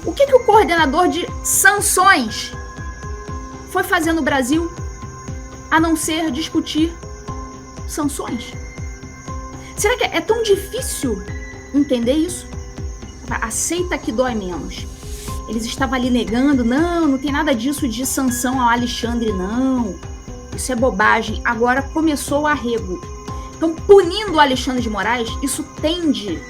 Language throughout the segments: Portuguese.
O que o coordenador de sanções foi fazer no Brasil a não ser discutir sanções? Será que é tão difícil entender isso? Aceita que dói menos. Eles estavam ali negando, não tem nada disso de sanção ao Alexandre, não. Isso é bobagem. Agora começou o arrego. Então, punindo o Alexandre de Moraes, isso tende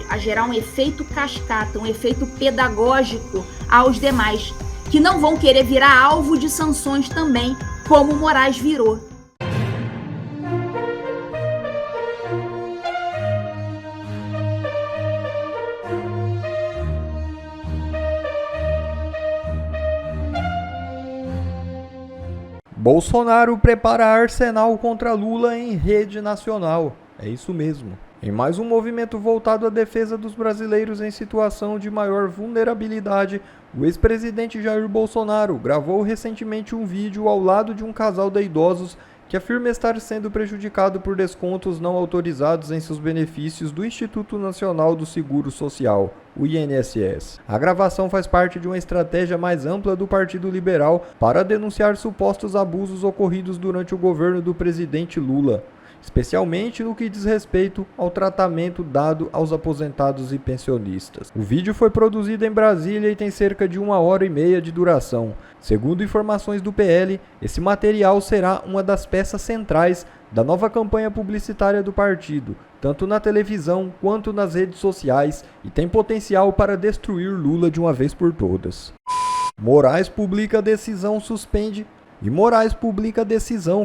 a gerar um efeito cascata, um efeito pedagógico aos demais, que não vão querer virar alvo de sanções também, como o Moraes virou. Bolsonaro prepara arsenal contra Lula em rede nacional. É isso mesmo. Em mais um movimento voltado à defesa dos brasileiros em situação de maior vulnerabilidade, o ex-presidente Jair Bolsonaro gravou recentemente um vídeo ao lado de um casal de idosos que afirma estar sendo prejudicado por descontos não autorizados em seus benefícios do Instituto Nacional do Seguro Social, o INSS. A gravação faz parte de uma estratégia mais ampla do Partido Liberal para denunciar supostos abusos ocorridos durante o governo do presidente Lula, especialmente no que diz respeito ao tratamento dado aos aposentados e pensionistas. O vídeo foi produzido em Brasília e tem cerca de 1h30 de duração. Segundo informações do PL, esse material será uma das peças centrais da nova campanha publicitária do partido, tanto na televisão quanto nas redes sociais, e tem potencial para destruir Lula de uma vez por todas. Moraes publica decisão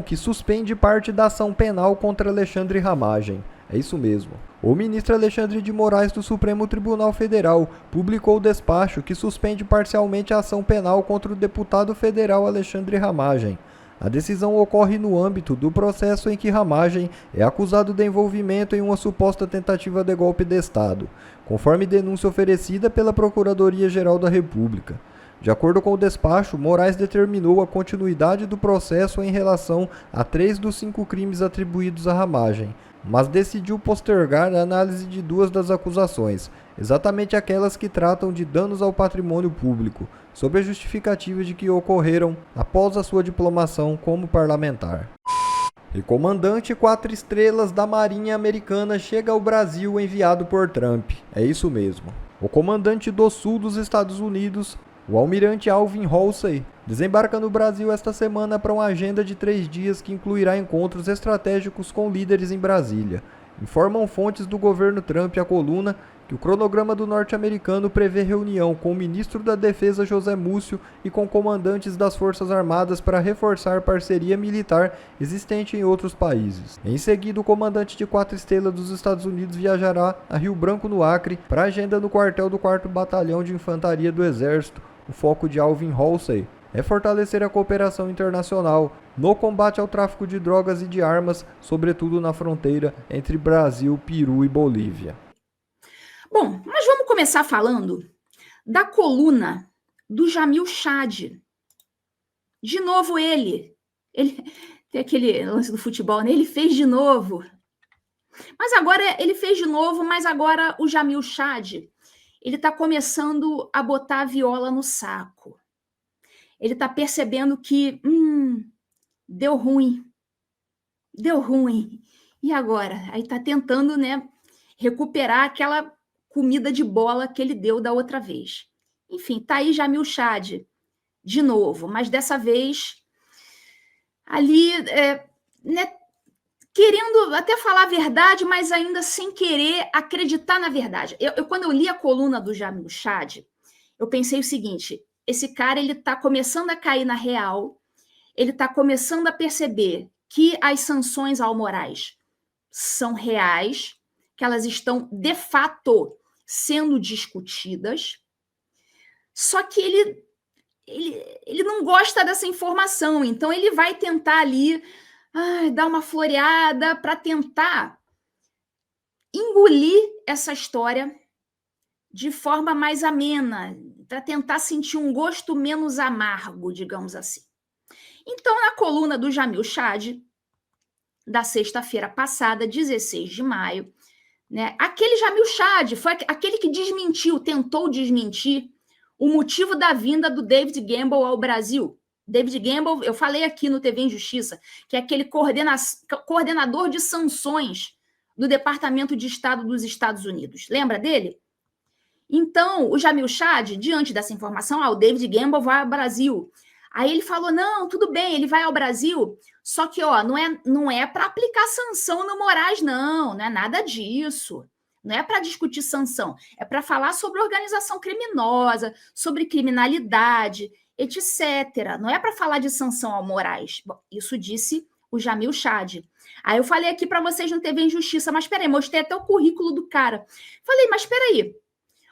que suspende parte da ação penal contra Alexandre Ramagem. É isso mesmo. O ministro Alexandre de Moraes do Supremo Tribunal Federal publicou o despacho que suspende parcialmente a ação penal contra o deputado federal Alexandre Ramagem. A decisão ocorre no âmbito do processo em que Ramagem é acusado de envolvimento em uma suposta tentativa de golpe de Estado, conforme denúncia oferecida pela Procuradoria-Geral da República. De acordo com o despacho, Moraes determinou a continuidade do processo em relação a 3 dos 5 crimes atribuídos a Ramagem, mas decidiu postergar a análise de 2 das acusações, exatamente aquelas que tratam de danos ao patrimônio público, sob a justificativa de que ocorreram após a sua diplomação como parlamentar. E comandante 4 estrelas da Marinha Americana chega ao Brasil enviado por Trump. É isso mesmo. O comandante do sul dos Estados Unidos, o almirante Alvin Halsey, desembarca no Brasil esta semana para uma agenda de 3 dias que incluirá encontros estratégicos com líderes em Brasília. Informam fontes do governo Trump à coluna que o cronograma do norte-americano prevê reunião com o ministro da Defesa José Múcio e com comandantes das Forças Armadas para reforçar parceria militar existente em outros países. Em seguida, o comandante de 4 estrelas dos Estados Unidos viajará a Rio Branco, no Acre, para agenda no quartel do 4º Batalhão de Infantaria do Exército. O foco de Alvin Halsey é fortalecer a cooperação internacional no combate ao tráfico de drogas e de armas, sobretudo na fronteira entre Brasil, Peru e Bolívia. Bom, mas vamos começar falando da coluna do Jamil Chad. De novo ele tem aquele lance do futebol, né? Ele fez de novo. Mas agora o Jamil Chad, ele está começando a botar a viola no saco. Ele está percebendo que deu ruim. E agora? Aí está tentando, né, recuperar aquela comida de bola que ele deu da outra vez. Enfim, tá aí Jamil Chad de novo, mas dessa vez ali, né, querendo até falar a verdade, mas ainda sem querer acreditar na verdade. Quando eu li a coluna do Jamil Chad, eu pensei o seguinte: esse cara, ele está começando a cair na real, ele está começando a perceber que as sanções ao Moraes são reais, que elas estão, de fato, sendo discutidas, só que ele não gosta dessa informação, então ele vai tentar ali dar uma floreada para tentar engolir essa história de forma mais amena, para tentar sentir um gosto menos amargo, digamos assim. Então, na coluna do Jamil Chad, da sexta-feira passada, 16 de maio, né, aquele Jamil Chad foi aquele que tentou desmentir o motivo da vinda do David Gamble ao Brasil. David Gamble, eu falei aqui no TV Injustiça, que é aquele coordenador de sanções do Departamento de Estado dos Estados Unidos. Lembra dele? Então, o Jamil Chad, diante dessa informação, o David Gamble vai ao Brasil. Aí ele falou, não, tudo bem, ele vai ao Brasil, só que não é para aplicar sanção no Moraes, não é nada disso. Não é para discutir sanção, é para falar sobre organização criminosa, sobre criminalidade, etc. Não é para falar de sanção ao Moraes. Bom, isso disse o Jamil Chad. Aí eu falei aqui para vocês no TV Injustiça, mas peraí, mostrei até o currículo do cara. Falei, mas peraí,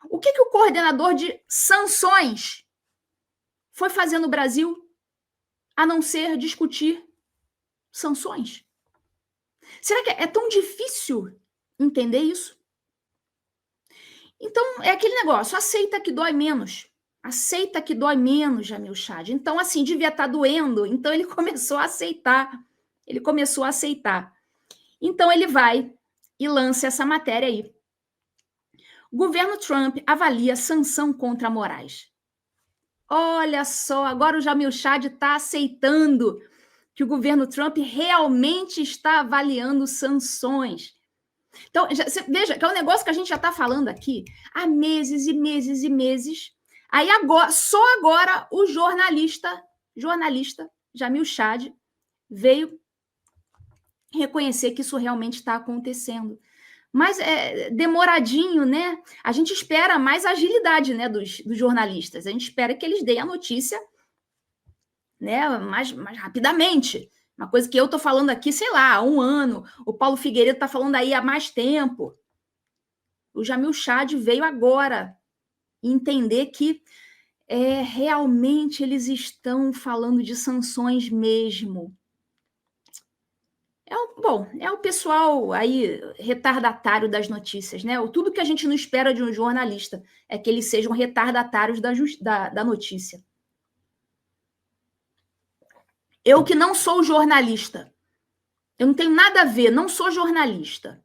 o que o coordenador de sanções foi fazer no Brasil a não ser discutir sanções? Será que é tão difícil entender isso? Então, é aquele negócio, aceita que dói menos. Aceita que dói menos, Jamil Chad. Então, assim, devia estar doendo. Então, ele começou a aceitar. Ele começou a aceitar. Então, ele vai e lança essa matéria aí. O governo Trump avalia sanção contra Moraes. Olha só, agora o Jamil Chad está aceitando que o governo Trump realmente está avaliando sanções. Então, veja que é um negócio que a gente já está falando aqui há meses e meses e meses. Aí agora, só agora, o jornalista Jamil Chad veio reconhecer que isso realmente está acontecendo. Mas é demoradinho, né? A gente espera mais agilidade, né, dos jornalistas. A gente espera que eles deem a notícia, né, mais rapidamente. Uma coisa que eu estou falando aqui, sei lá, há um ano. O Paulo Figueiredo está falando aí há mais tempo. O Jamil Chad veio agora entender que realmente eles estão falando de sanções mesmo. É o pessoal aí retardatário das notícias, né? Tudo que a gente não espera de um jornalista é que eles sejam retardatários da notícia. Eu que não sou jornalista, eu não tenho nada a ver, não sou jornalista.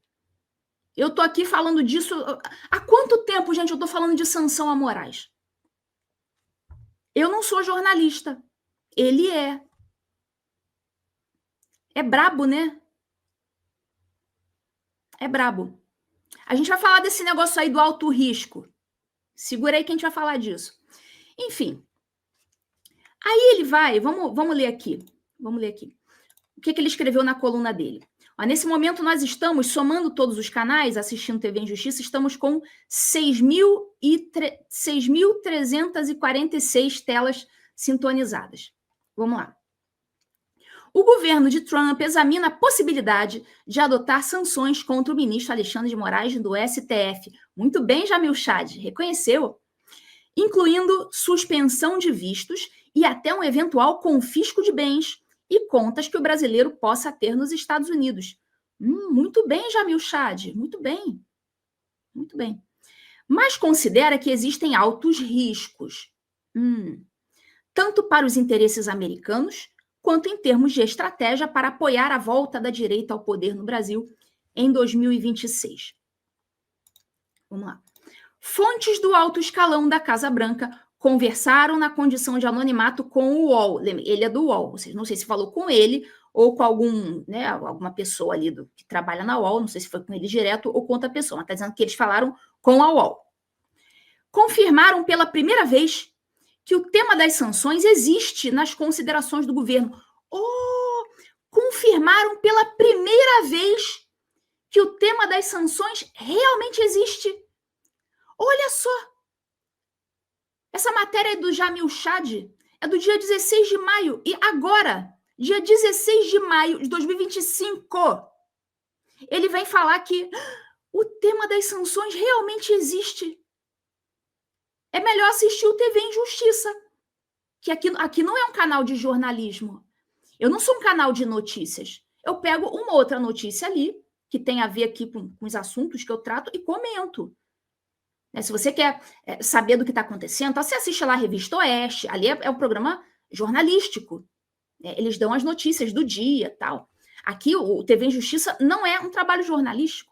Eu estou aqui falando disso... Há quanto tempo, gente, eu estou falando de sanção a Moraes? Eu não sou jornalista. Ele é. É brabo, né? É brabo. A gente vai falar desse negócio aí do alto risco. Segura aí que a gente vai falar disso. Enfim. Aí ele vai... Vamos ler aqui. Vamos ler aqui. O que ele escreveu na coluna dele? Nesse momento, nós estamos, somando todos os canais, assistindo TV Injustiça, estamos com 6.346 telas sintonizadas. Vamos lá. O governo de Trump examina a possibilidade de adotar sanções contra o ministro Alexandre de Moraes do STF. Muito bem, Jamil Chad, reconheceu. Incluindo suspensão de vistos e até um eventual confisco de bens e contas que o brasileiro possa ter nos Estados Unidos. Muito bem, Jamil Chad, muito bem. Muito bem. Mas considera que existem altos riscos, tanto para os interesses americanos, quanto em termos de estratégia para apoiar a volta da direita ao poder no Brasil em 2026. Vamos lá. Fontes do alto escalão da Casa Branca conversaram na condição de anonimato com o UOL. Ele é do UOL, não sei se falou com ele ou com alguma pessoa ali que trabalha na UOL, não sei se foi com ele direto ou com outra pessoa, mas está dizendo que eles falaram com a UOL. Confirmaram pela primeira vez que o tema das sanções existe nas considerações do governo. Confirmaram pela primeira vez que o tema das sanções realmente existe. Olha só. Essa matéria do Jamil Chad é do dia 16 de maio. E agora, dia 16 de maio de 2025, ele vem falar que o tema das sanções realmente existe. É melhor assistir o TV Injustiça, que aqui não é um canal de jornalismo. Eu não sou um canal de notícias. Eu pego uma outra notícia ali, que tem a ver aqui com os assuntos que eu trato, e comento. Se você quer saber do que está acontecendo, você assiste lá a Revista Oeste, ali é um programa jornalístico. Eles dão as notícias do dia, tal. Aqui, o TV Injustiça não é um trabalho jornalístico.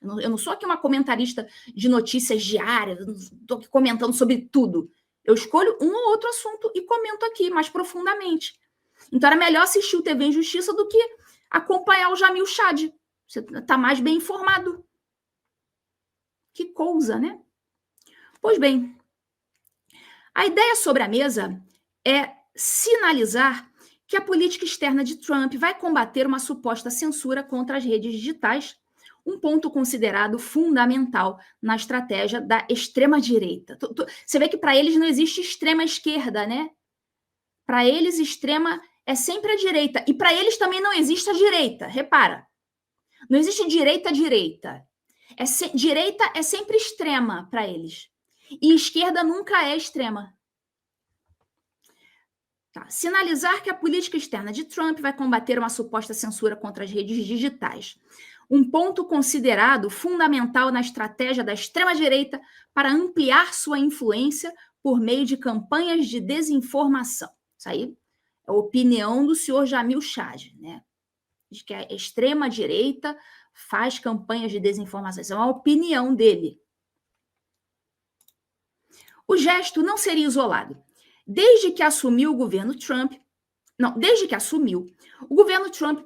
Eu não sou aqui uma comentarista de notícias diárias, não estou aqui comentando sobre tudo. Eu escolho um ou outro assunto e comento aqui mais profundamente. Então era melhor assistir o TV Injustiça do que acompanhar o Jamil Chad. Você está mais bem informado. Que coisa, né? Pois bem, a ideia sobre a mesa é sinalizar que a política externa de Trump vai combater uma suposta censura contra as redes digitais, um ponto considerado fundamental na estratégia da extrema-direita. Você vê que para eles não existe extrema-esquerda, né? Para eles, extrema é sempre a direita. E para eles também não existe a direita. Repara. Não existe direita-direita. Direita é sempre extrema para eles. E esquerda nunca é extrema. Tá. Sinalizar que a política externa de Trump vai combater uma suposta censura contra as redes digitais. Um ponto considerado fundamental na estratégia da extrema-direita para ampliar sua influência por meio de campanhas de desinformação. Isso aí é a opinião do senhor Jamil Chad, né? Diz que a extrema-direita faz campanhas de desinformação. Isso é uma opinião dele. O gesto não seria isolado. Desde que assumiu, o governo Trump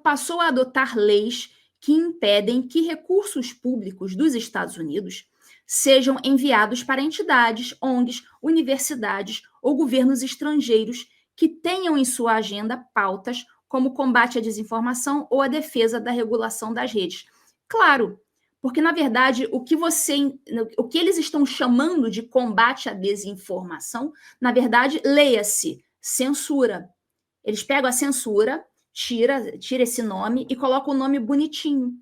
passou a adotar leis que impedem que recursos públicos dos Estados Unidos sejam enviados para entidades, ONGs, universidades ou governos estrangeiros que tenham em sua agenda pautas como o combate à desinformação ou a defesa da regulação das redes. Claro, porque, na verdade, o que eles estão chamando de combate à desinformação, na verdade, leia-se, censura. Eles pegam a censura, tira esse nome e colocam o nome bonitinho.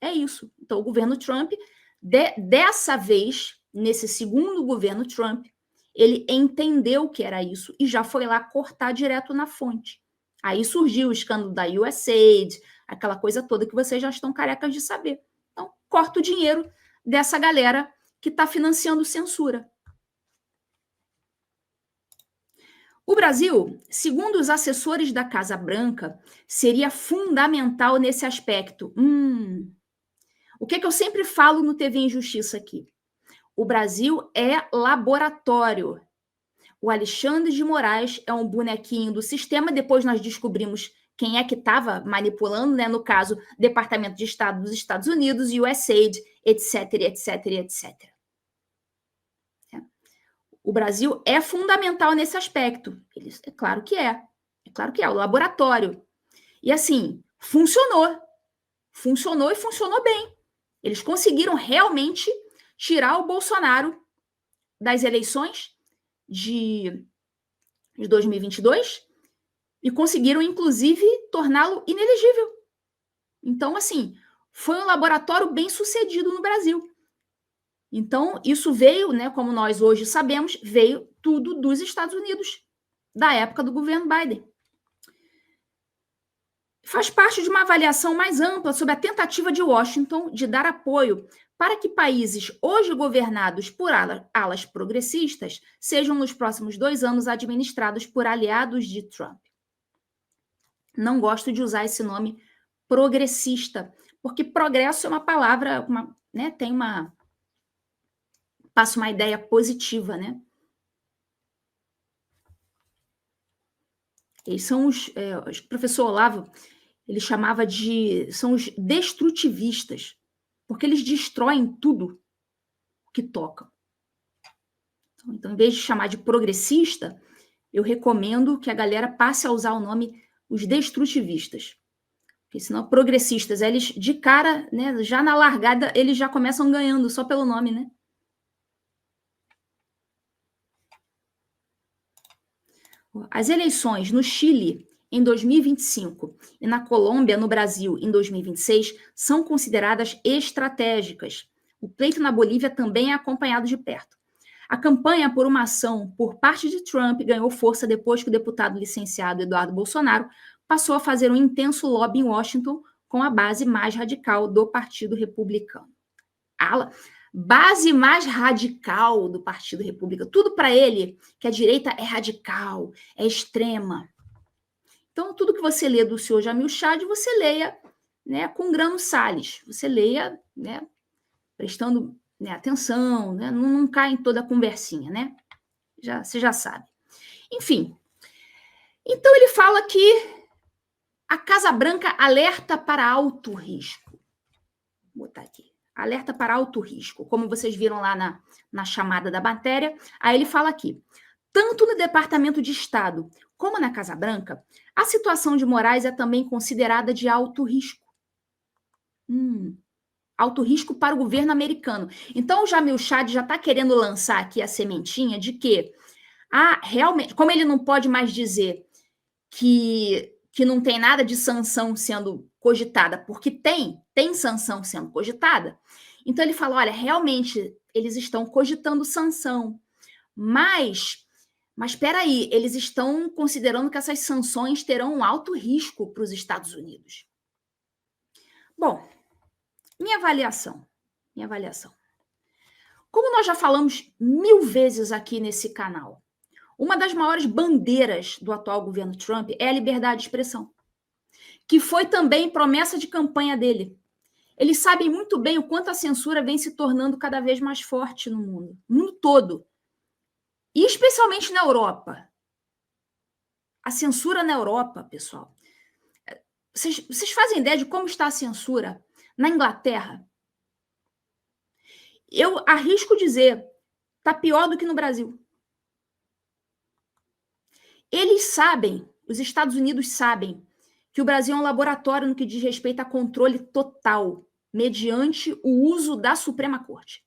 É isso. Então, o governo Trump, dessa vez, nesse segundo governo Trump, ele entendeu que era isso e já foi lá cortar direto na fonte. Aí surgiu o escândalo da USAID, aquela coisa toda que vocês já estão carecas de saber. Então, corta o dinheiro dessa galera que está financiando censura. O Brasil, segundo os assessores da Casa Branca, seria fundamental nesse aspecto. O que eu sempre falo no TV Injustiça aqui? O Brasil é laboratório. O Alexandre de Moraes é um bonequinho do sistema. Depois nós descobrimos quem é que estava manipulando, né? No caso, Departamento de Estado dos Estados Unidos, USAID, etc, etc, etc. O Brasil é fundamental nesse aspecto. É claro que é. É claro que é, o laboratório. E assim, funcionou. Funcionou e funcionou bem. Eles conseguiram realmente tirar o Bolsonaro das eleições de 2022 e conseguiram, inclusive, torná-lo inelegível. Então, assim, foi um laboratório bem sucedido no Brasil. Então, isso veio, né, como nós hoje sabemos, veio tudo dos Estados Unidos, da época do governo Biden. Faz parte de uma avaliação mais ampla sobre a tentativa de Washington de dar apoio para que países hoje governados por alas progressistas sejam nos próximos 2 anos administrados por aliados de Trump. Não gosto de usar esse nome progressista, porque progresso é uma palavra, né, passa uma ideia positiva, né? Eles são o professor Olavo, ele chamava são os destrutivistas, porque eles destroem tudo que tocam. Então, em vez de chamar de progressista, eu recomendo que a galera passe a usar o nome os destrutivistas. Porque senão progressistas, eles de cara, né, já na largada, eles já começam ganhando só pelo nome, né? As eleições no Chile em 2025 e na Colômbia, no Brasil, em 2026, são consideradas estratégicas. O pleito na Bolívia também é acompanhado de perto. A campanha por uma ação por parte de Trump ganhou força depois que o deputado licenciado Eduardo Bolsonaro passou a fazer um intenso lobby em Washington com a base mais radical do Partido Republicano. Base mais radical do Partido Republicano. Tudo para ele, que a direita é radical, é extrema. Então, tudo que você lê do senhor Jamil Chad, você leia, né, com grano Salles. Você leia, né, prestando, né, atenção, né, não cai em toda a conversinha, né? Você já sabe. Enfim, então ele fala que a Casa Branca alerta para alto risco. Vou botar aqui. Alerta para alto risco. Como vocês viram lá na chamada da matéria, aí ele fala aqui. Tanto no Departamento de Estado como na Casa Branca, a situação de Moraes é também considerada de alto risco. Alto risco para o governo americano. Então, o Jamil Chad já está querendo lançar aqui a sementinha de que, realmente, como ele não pode mais dizer que não tem nada de sanção sendo cogitada, porque tem sanção sendo cogitada, então ele fala, olha, realmente, eles estão cogitando sanção, mas espera aí, eles estão considerando que essas sanções terão um alto risco para os Estados Unidos. Bom, minha avaliação. Como nós já falamos 1000 vezes aqui nesse canal, uma das maiores bandeiras do atual governo Trump é a liberdade de expressão, que foi também promessa de campanha dele. Eles sabem muito bem o quanto a censura vem se tornando cada vez mais forte no mundo todo. E especialmente na Europa. A censura na Europa, pessoal. Vocês fazem ideia de como está a censura na Inglaterra? Eu arrisco dizer, está pior do que no Brasil. Eles sabem, os Estados Unidos sabem, que o Brasil é um laboratório no que diz respeito a controle total, mediante o uso da Suprema Corte.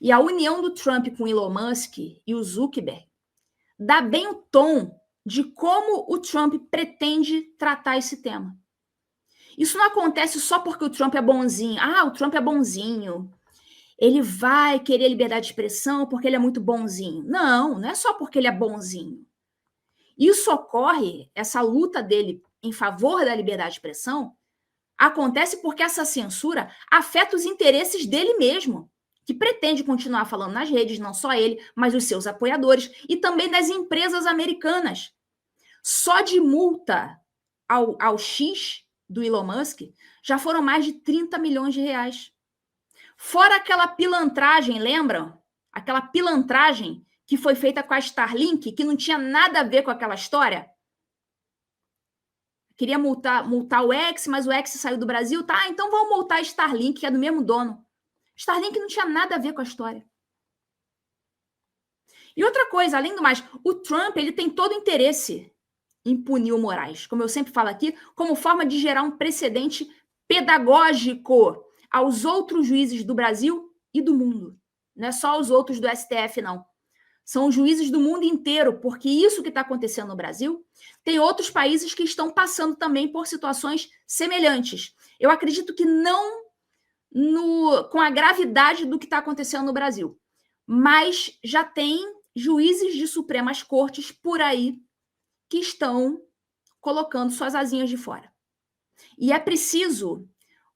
E a união do Trump com Elon Musk e o Zuckerberg dá bem o tom de como o Trump pretende tratar esse tema. Isso não acontece só porque o Trump é bonzinho. O Trump é bonzinho. Ele vai querer liberdade de expressão porque ele é muito bonzinho. Não é só porque ele é bonzinho. Isso ocorre, essa luta dele em favor da liberdade de expressão, acontece porque essa censura afeta os interesses dele mesmo, que pretende continuar falando nas redes, não só ele, mas os seus apoiadores, e também das empresas americanas. Só de multa ao X do Elon Musk, já foram mais de 30 milhões de reais. Fora aquela pilantragem, lembram? Aquela pilantragem que foi feita com a Starlink, que não tinha nada a ver com aquela história. Queria multar o X, mas o X saiu do Brasil. Tá, então vamos multar a Starlink, que é do mesmo dono. Starlink não tinha nada a ver com a história. E outra coisa, além do mais, o Trump ele tem todo interesse em punir o Moraes, como eu sempre falo aqui, como forma de gerar um precedente pedagógico aos outros juízes do Brasil e do mundo. Não é só os outros do STF, não. São os juízes do mundo inteiro, porque isso que está acontecendo no Brasil, tem outros países que estão passando também por situações semelhantes. Eu acredito que não com a gravidade do que está acontecendo no Brasil, mas já tem juízes de Supremas Cortes por aí que estão colocando suas asinhas de fora. E é preciso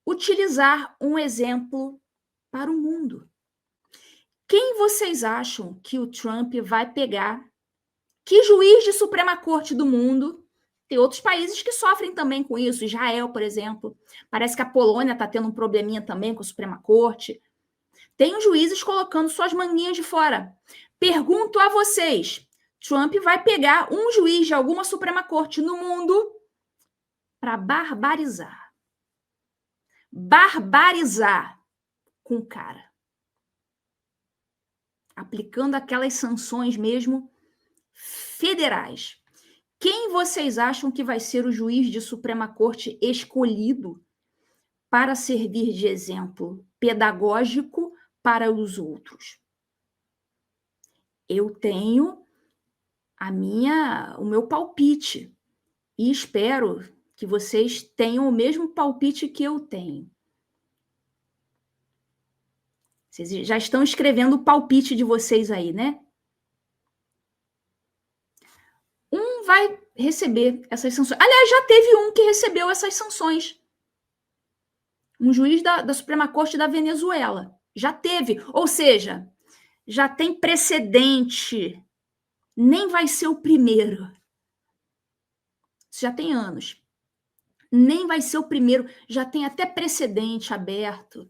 utilizar um exemplo para o mundo. Quem vocês acham que o Trump vai pegar? Que juiz de Suprema Corte do mundo? Tem outros países que sofrem também com isso. Israel, por exemplo. Parece que a Polônia está tendo um probleminha também com a Suprema Corte. Tem os juízes colocando suas manguinhas de fora. Pergunto a vocês, Trump vai pegar um juiz de alguma Suprema Corte no mundo para barbarizar. Barbarizar com o cara. Aplicando aquelas sanções mesmo federais. Quem vocês acham que vai ser o juiz de Suprema Corte escolhido para servir de exemplo pedagógico para os outros? Eu tenho o meu palpite e espero que vocês tenham o mesmo palpite que eu tenho. Vocês já estão escrevendo o palpite de vocês aí, né? Um vai receber essas sanções. Aliás, já teve um que recebeu essas sanções. Um juiz da Suprema Corte da Venezuela. Já teve. Ou seja, já tem precedente. Nem vai ser o primeiro. Isso já tem anos. Nem vai ser o primeiro. Já tem até precedente aberto.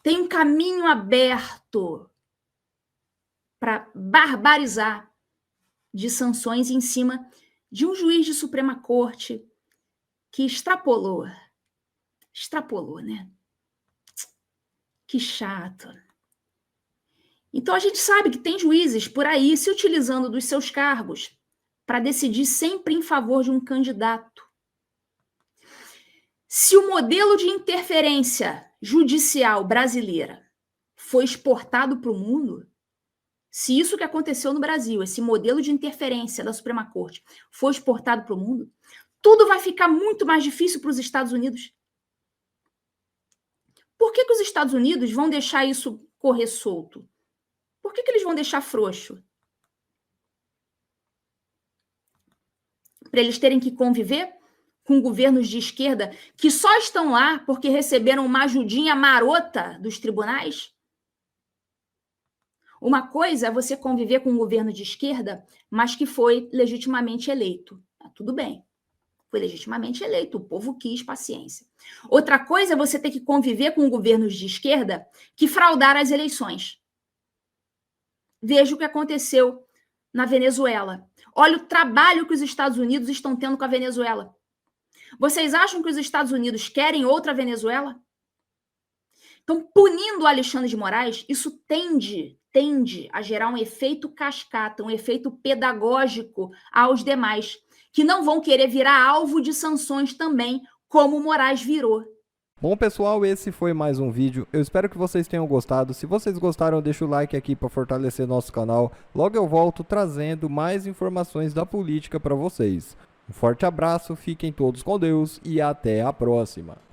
Tem um caminho aberto para barbarizar de sanções em cima de um juiz de Suprema Corte que extrapolou, né? Que chato. Então a gente sabe que tem juízes por aí se utilizando dos seus cargos para decidir sempre em favor de um candidato. Se o modelo de interferência judicial brasileira foi exportado para o mundo, se isso que aconteceu no Brasil, esse modelo de interferência da Suprema Corte, foi exportado para o mundo, tudo vai ficar muito mais difícil para os Estados Unidos. Por que os Estados Unidos vão deixar isso correr solto? Por que eles vão deixar frouxo? Para eles terem que conviver com governos de esquerda que só estão lá porque receberam uma ajudinha marota dos tribunais? Uma coisa é você conviver com um governo de esquerda, mas que foi legitimamente eleito. Tudo bem. Foi legitimamente eleito, o povo quis, paciência. Outra coisa é você ter que conviver com governos de esquerda que fraudaram as eleições. Veja o que aconteceu na Venezuela. Olha o trabalho que os Estados Unidos estão tendo com a Venezuela. Vocês acham que os Estados Unidos querem outra Venezuela? Então, punindo o Alexandre de Moraes, isso tende a gerar um efeito cascata, um efeito pedagógico aos demais, que não vão querer virar alvo de sanções também, como o Moraes virou. Bom, pessoal, esse foi mais um vídeo. Eu espero que vocês tenham gostado. Se vocês gostaram, deixa o like aqui para fortalecer nosso canal. Logo eu volto trazendo mais informações da política para vocês. Um forte abraço, fiquem todos com Deus e até a próxima.